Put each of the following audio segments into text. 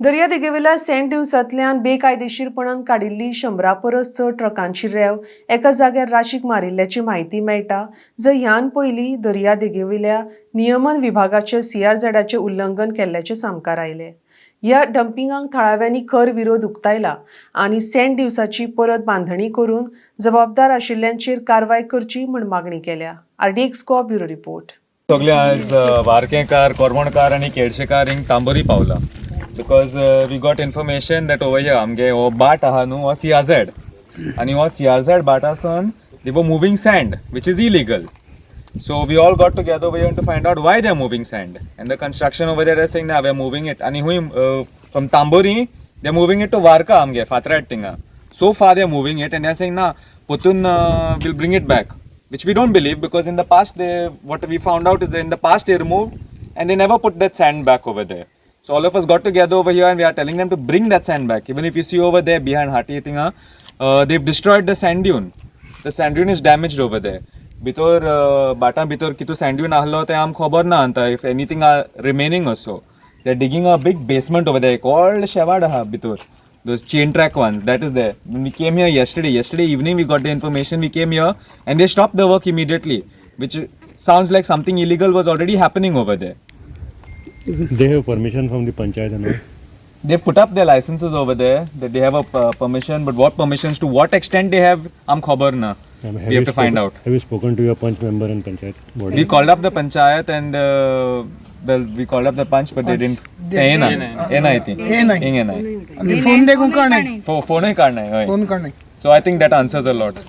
दर्या देगेवेल्या सेंट ड्यूसांतल्यान बेकायदेशीरपणान काडिल्ली 100 परस चड ट्रकांची रेंव एका जाग्यार राशीक मारिल्ल्याची म्हायती मेळटा. जंय ह्यान पयलीं दर्या देगेवेल्या नियमन विभागाचे CRZचे उल्लंघन केल्ल्याचे सांगकार आयले. ह्या डंपिंगांक थळाव्यांनी खर विरोध उक्तायला आनी सेंट ड्यूसाची परत बांधणी करून जबाबदार आशिल्ल्यांचेर कारवाय करची म्हण मागणी केल्या. RDX स्कॉ ब्युरो रिपोर्ट. सगळे आज वारकेकार, कोरमणकार आणि केळशेकार हिंग तांबोरी पावला because we got information that over here आमगे हो बाट आहा न्हू हो CRZ आणि हो CRZ बाटासून they were moving sand which is illegal. So we all got together over here to find out why they are moving sand, and the construction over there is saying that we are moving it. And from Tambori they are moving it to Varka amge Fatrat tinga. So far they are moving it, and they are saying na Putun will bring it back, which we don't believe because in the past what we found out is that in the past they removed and they never put that sand back over there. So all of us got together over here and we are telling them to bring that sand back. Even if you see over there behind Hati tinga, they've destroyed the sand dune. The sand dune is damaged over there. भितर Bata भितर कितू sand आहलो ते आम खबर ना आता if anything are remaining also they are digging a big basement over there called शेवाड आहा भितर those chain track ones that is there. We came here yesterday evening we got the information. We came here and they stopped the work immediately, which sounds like something illegal was already happening over there. They have permission from the panchayat and all? They put up their licenses over there that they have a permission, but what permissions to what extent they have am khabar na. We have to find out. Have you spoken to your punch member and panchayat body? We called up the panchayat and well, we called up the punch, but they didn't. NI thing. NI. Phone देखून करणे Phone ही काढणार आहे. Phone करणे So I think that answers a lot.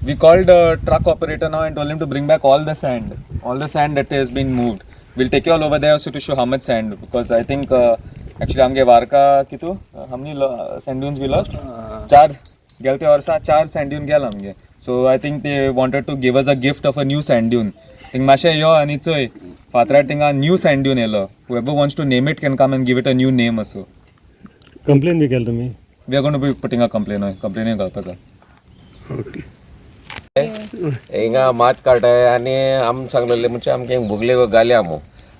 We called the truck operator now and told him to bring back all the sand that has been moved. We'll take you all over there also to show how much sand, because I think actually आमगे वारका कितू हमनी sand dunes we lost 4 गेलते वर्सा 4 sand dune गेल आमगे. So I think they wanted to give us a gift of a new sand dune. Thing मातशें यो आनी चोय फातरार थिंगा new sand dune yellow. Whoever wants to name it can come and give it a new name also. Complain bhi केलं तुम्ही? We are going to be putting a complaint घालपाचा. Okay. हिंगा मात काटाय आनी आम सांगलेले म्हणजे आमकां हिंग बुगले घाले आमो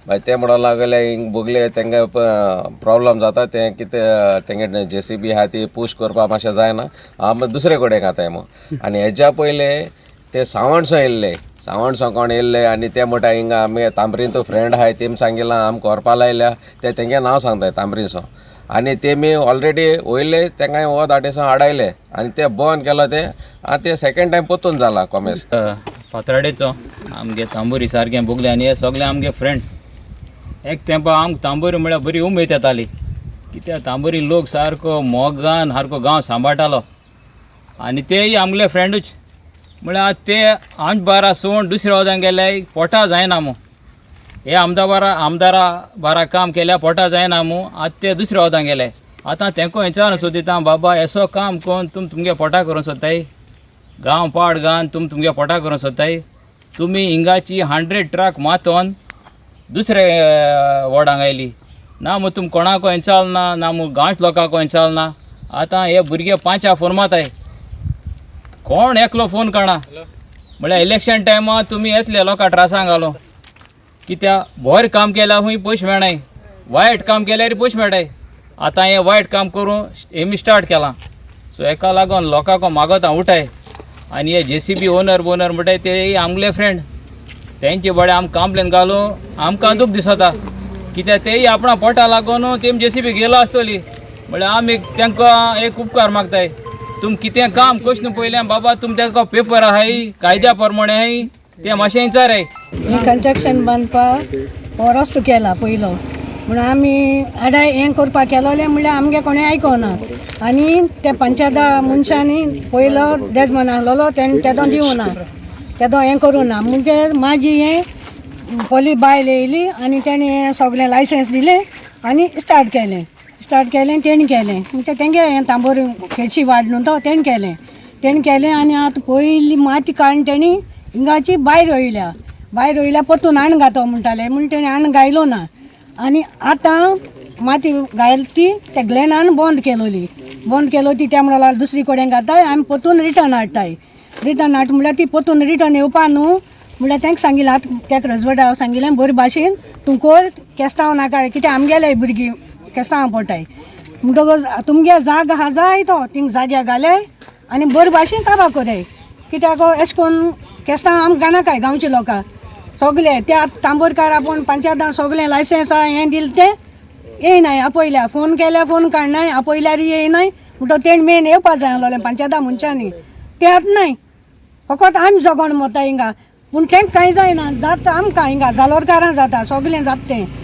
मागीर ते म्हणून लागले हिंग बुगले तेंगे प्रॉब्लम जाता ते कितें तेंगे JCB आहा ती पुश करपा मातशें जायना आम दुसरे कडेन घाताय मो. आनी हेच्या पयले ते सावंडसो येयल्ले सावंडसो कोण येयल्ले आनी ते म्हणटा हिंगा आमी तांबरीन तो फ्रेंड आहाय तेम सांगिलां आम कोरपा लायल्या ते तेंगे नांव सांगताय तांबरीसो आनी तेमी ऑलरेडी वयले तेंकां हो धाटेसो हाडायले आनी ते बंद केलो ते आनी ते सेकंड टायम पोतून जाला कॉमेस. फातराडेचो आमगे तांबोरी सारकें भोगले आनी हे सगळे आमगे फ्रेंड एक तेंपा आमकां तांबोरी म्हळ्यार बरी उमेद येताली कित्याक तांबोरी लोक सारको मोगान सारको गांव सांबाळटालो आनी तेय आमगे फ्रेंडूच म्हळ्यार ते आमचे बारा सोड दुसऱ्या वदां गेले पोटा जायना मो. हे आमदारा बारा काम केल्या पोटा जायना मू आतां ते दुसऱ्या वदां गेले. आतां तेंको विचारून सोदिता बाबा एसो काम कोन्न तुमगे पोटा करूं सोदताय गांव पाड घान तुमगे पोटा करूं सोदताय तुमी हिंगाची 100 ट्रक मातोन दुसरे वोडांक आयली ना मू तुम कोणाको विचारल ना मू गांवच लोकांको विचारल ना. आतां हे भुरगे 5 फोन माताय कोण एकलो फोन करना म्हळ्यार इलेक्शन टायमार तुमी येतले लोकां त्रासांक घालो कित्याक बरें काम केल्यार खूंय पयशे मेळनाय वायट काम केल्यार पयशे मेळटाय. आतां हें वायट काम करूं हेमी स्टार्ट केलां सो हेका लागून लोकांको मागोता उठाय आनी हे JCB ओनर म्हणटाय ते आमगे फ्रेंड तेंचे बडे आमकां कंप्लेन घालूं आमकां दूख दिसता कित्याक तेय आपणा पोटा लागून तेम JCB गेलो आसतली म्हळ्यार आमी तांकां एक उपकार मागताय तुम कितें काम कशें पयलें बाबा तुम ताका पेपर आहाय कायद्या प्रमाणे आहाय ते मातशें विचाराय. ही कंस्ट्रक्शन बांदपाक हो रस्तो केला पयलो म्हण आमी आडाय हें करपाक केलोलें म्हणल्यार आमगे कोणें आयकोना आनी ते पंचायता मनशांनी पयलो देजमान आहलोलो तेणें तेदो दिवना तेदो हें करूं ना म्हणजे म्हाजी हें पोली बायल येयली आनी तेणें हें सगळें लायसन्स दिलें आनी स्टार्ट केलें तेणें केलें म्हणजे तेंगे हें तांबोरी खेडशी वाड न्हू तो तेणें केलें आनी आतां पयली माती काडून तेणी हिंगाची भायर वयल्या पोतून आण घातो म्हणटाले म्हण तेणें आण गायलो ना आनी आतां माती घायली ते ग्लेनान बंद केलो ती त्या म्हणल्यार दुसरी कडेन घाताय आमी पोतून रिटर्न हाडटाय म्हळ्यार ती पोतून रिटर्न येवपा न्हू म्हळ्यार तांकां सांगिल्लें आतां ताका रजवट हांव सांगिल्लें बरे भाशेन तूं कर केस्तांव नाका कित्याक आमगेले भुरगीं केस्तांव पडटाय म्हणटकच तुमगे जाग आहा जाय तो थिंग जाग्या घाले आनी बरे भाशेन काबार कराय कित्याक अशें करून केस्तांव आमकां नाकाय गांवचे लोकां सगळे त्या तांबोरकार आपूण पंचायतान सगळें लायसन्स हें दिलें तें येयनाय आपयल्या फोन केल्या फोन काडनाय आपयल्यार येयनाय म्हणटो तेण मेन येवपा जाय आसलोलें पंचायता मनशांनी ते आतां फकत आमी जगोन मरता हिंगा पूण तेंक कांय जायना जाता आमकां हिंगा जालोरकारां जाता सगळें जाता तें